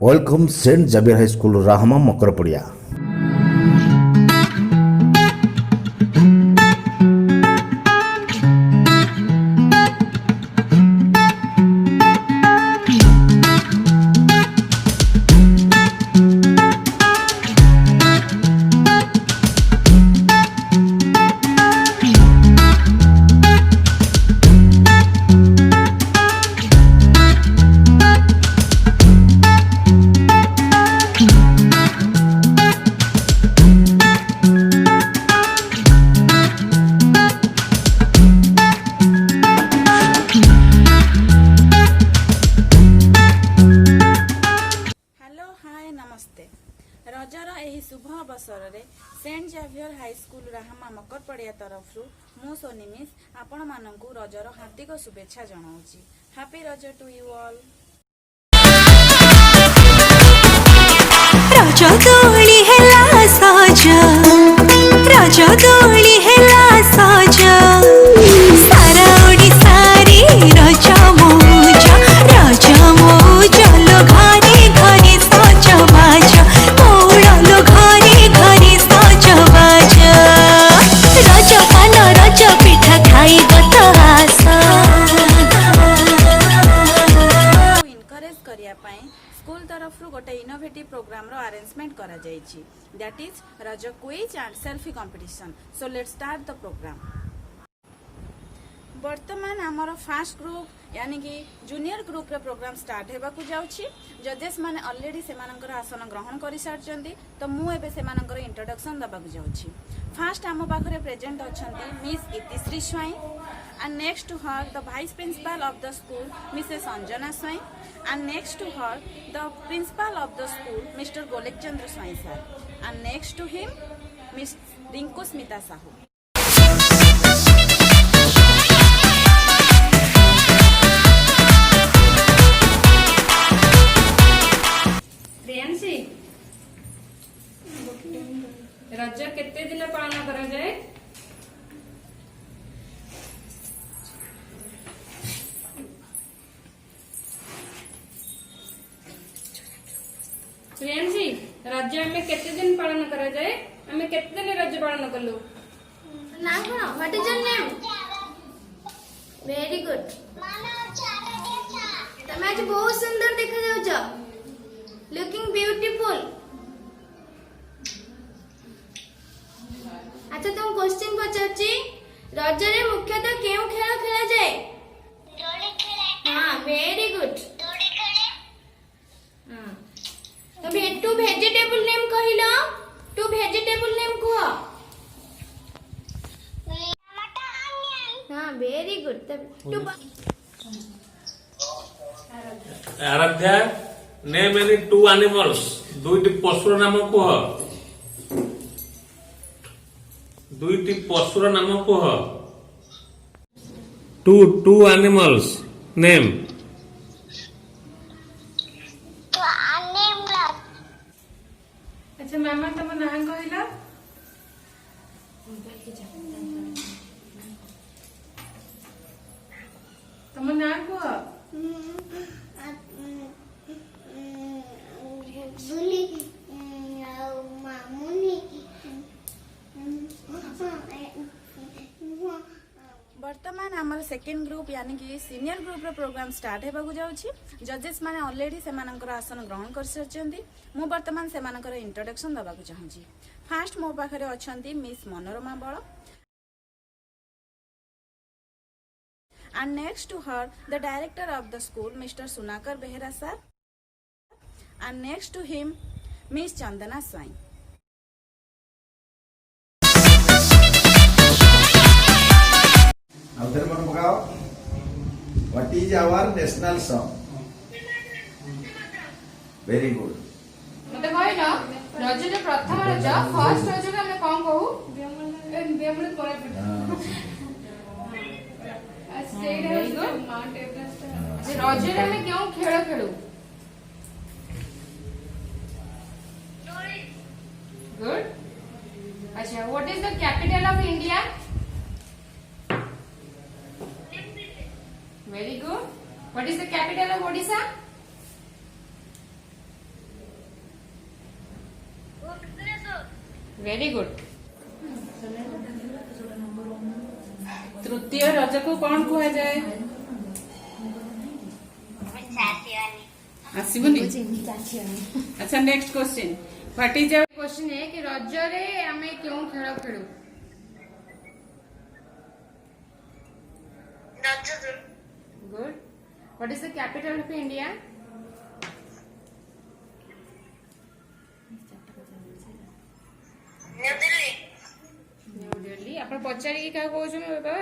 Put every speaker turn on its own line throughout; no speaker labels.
Welcome saint Xavier high school Rahama Makarpadia.
नमस्ते। रजर एही शुभ अवसर रे saint Xavier high school Rahama Makarpadia तरफ मु सोनी मिस आपण मानकु रजर हार्दिक शुभेच्छा जनाऊँगी। Happy Raja to you all.
Raja दोली हेला सज, रज दोली हेला सज, सारा ओडिसा रे रज मौज, रज मौज लो घरे घरे सज बाज, मौल लो घरे घरे सज बाज, रज पान रज पिठा खाई गत आस।
इनकरेज करिया पाए स्कूल तरफ गोटे इनोवेटिव प्रोग्राम रो अरेंजमेंट करा जायछि, दैट इज रज quiz and selfie competition. So let's start the programme. वर्तमान आमर फास्ट ग्रुप यानी कि जूनियर ग्रुप रे प्रोग्राम स्टार्ट हेबाकु जाउछि। जजेस माने ऑलरेडी सेमानकर आसन ग्रहण करि सारचंदी, तो मु एबे सेमानकर इंट्रोडक्शन दबाकु जाउछि। फर्स्ट आम पाखरे प्रेजेंट अछंती miss Itishree Swain and next to her the vice principal of the school Mrs. Anjana Swai, and next to her the principal of the school Mr. Golek Chandra Swai sir, and next to him Miss Rinku Smita Sahu.
Priyanshi, रज केते दिन पालन करा जाए? प्रियांशी, रज हमें केते दिन पालन करा जाए? हमें केते दिन रज पालन करलु?
नाम कौन? What is your name? Very good. तमे आज बहुत सुंदर देखा जाउछ, लुकिंग ब्यूटीफुल। अच्छा तुम क्वेश्चन पचाची, रज रे मुख्यतः केउ खेल खेला जाए? डोली खेले। हां वेरी गुड। डोली खेले। हां तबे टू वेजिटेबल नेम कहिलो, टू वेजिटेबल नेम कहो। टमाटर ऑनियन। हां वेरी गुड। तब to
Aaradhya, name any two animals, दुईटी पशुर नाम कह। दुईटी पशुर नाम कह। Two animals name.
अच्छा मामा तुम ना कहला? तुम ना कह।
वर्तमान आमर सेकेंड ग्रुप यानी कि सीनियर ग्रुप रो प्रोग्राम स्टार्ट हेबाकु जाउछि। जजेस माने ऑलरेडी सेमानकर आसन ग्रहण कर सारचंदी, मु वर्तमान सेमानकर इंट्रोडक्शन दबाकु चाहूछि। फर्स्ट मो पाखरे अछंती मिस मनोरमा बळ, and next to her the director of the school Mr. Sunakar Behera sir, and next to him Miss Chandana Swai.
What is our national song? Very good.
मते कहलो रज जो प्रथम रज फर्स्ट रज के हम कोन कहू? बेमुल करे पड़े। स्टेट है गुड माउंट एवरेस्ट। अच्छा रज रे हम क्यों खेल खेलू? गुड। अच्छा what is the capital of India? Very good. What is the capital of Odisha? Very good. तृतीय रज को कौन कह जाए? आसबनी। अच्छा next question, what is your question है कि रज रे आमे क्यों खेल खेलु? Good. What is the capital of India? New Delhi. आपण पचारि का कहउछन बाबा?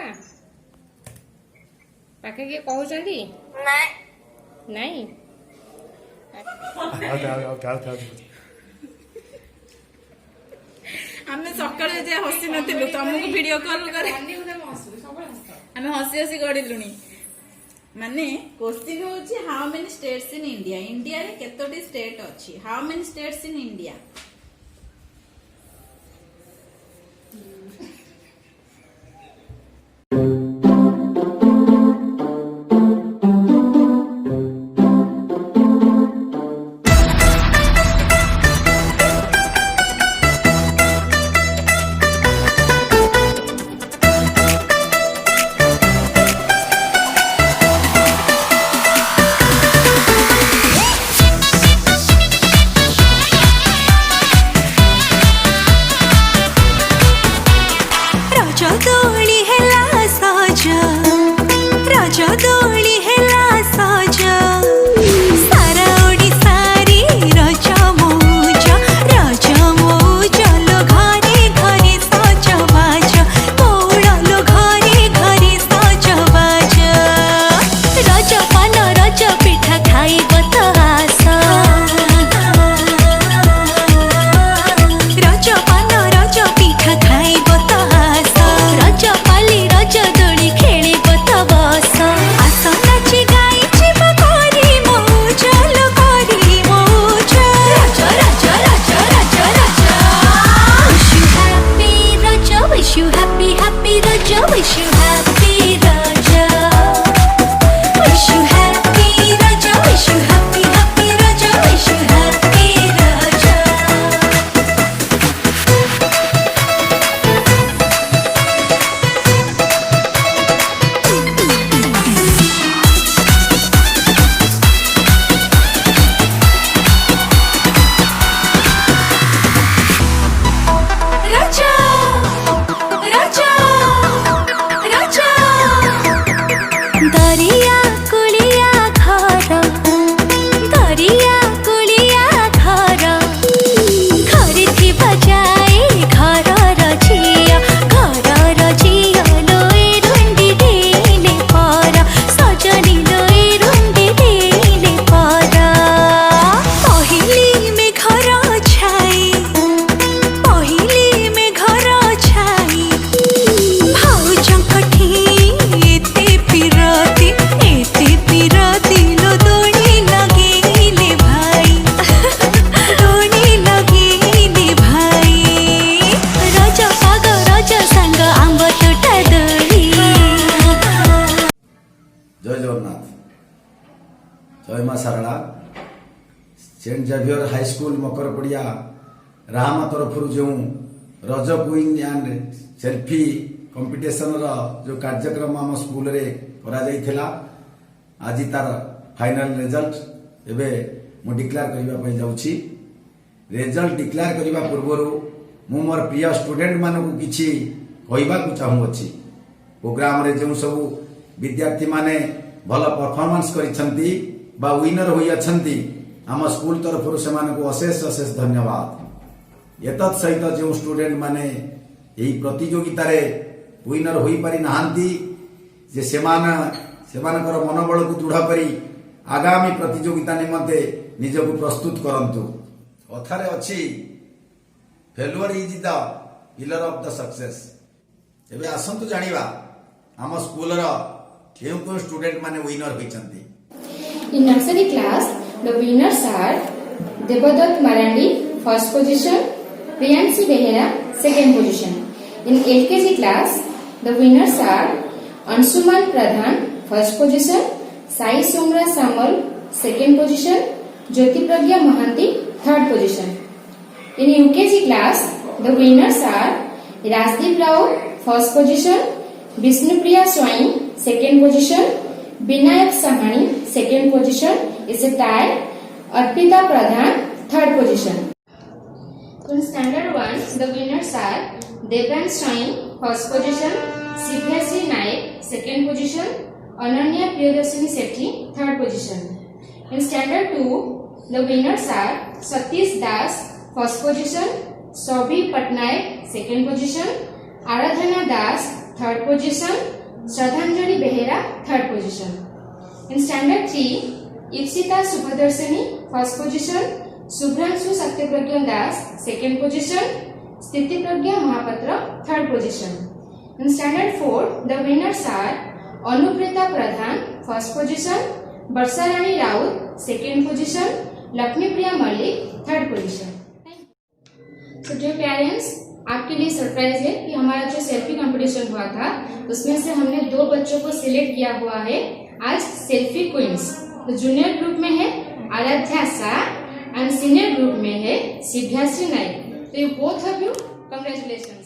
पाखे के कहउछंती? नहीं।
आमे सकाळे जे हसी नथिलु तुमको वीडियो कॉल करे आमे हसी हसी गडिलुनी। माने क्वेश्चन होची how many states in India? India रे केतोटी स्टेट अछि? How many states in India?
जय मां सारला सेंट जेवियर हाई स्कूल मकरपड़िया राहमा तरफ जो रज क्वीन एंड सेल्फी कंपटीशन जो कार्यक्रम आम स्कूल रे करा जाइथिला आज तार फाइनल रिजल्ट एबे मु डिक्लेयर करबा पई जाउछि। रिजल्ट डिक्लेयर करबा पूर्वरु मु मोर प्रिय स्टूडेंट मानकु किछि कहबा को चाहू अछि। प्रोग्राम रे जो सब विद्यार्थी माने भल परफॉर्मेंस करिसंती बा विनर होई अछंती आम स्कूल तरफ से अशेष अशेष धन्यवाद। एतत् सहित जो स्टूडेंट माने यही प्रतियोगिता रे विनर होई पारि नाहांती जे सेमानकर मनोबल को दृढ़ करी आगामी प्रतियोगिता निमंते निजको प्रस्तुत करंतु। कथारे अछि failure is the pillar of the success. एबे आसंतु जानिबा आम स्कूल रो केउ स्टूडेंट माने winner होइचंती।
In nursery class, the winners are Debadat Marandi, first position, Priyanshi Behera, second position. In LKG class, the winners are Anshuman Pradhan, first position, Sai Somra Samal, second position, Jyoti Pragya Mahanti, third position. In UKG class, The winners are Rajdeep Rao, first position, Vishnupriya Swain, second position, Vinayak Sahani, second position, is a tie, Arpita Pradhan, third position. In standard 1, the winners are Devran Swain, first position, Sibhyasri Naik, second position, Ananya Priyadarshini Sethi, third position. In standard 2, the winners are Satish Das, first position, Sobhi Patnaik, second position, Aradhana Das, third position, Shraddhanjali Behera, third position. In standard 3, Ipsita Subhadarshini, first position, Subhranshu Satyapragyan Das, second position, Sthiti Pragya Mahapatra, third position. In standard 4, the winners are Anuprita Pradhan, first position, Barsarani Raut, second position, Lakshmi Priya Malik, third position. So dear parents, आपके लिए surprise है कि हमारा जो selfie competition हुआ था उसमें से हमने 2 बच्चों को सिलेक्ट किया हुआ है आज सेल्फी क्वींस। तो जूनियर ग्रुप में है Aradhya Shah and senior group में है सिभ्याश्री नाइक। तो you both of you congratulation.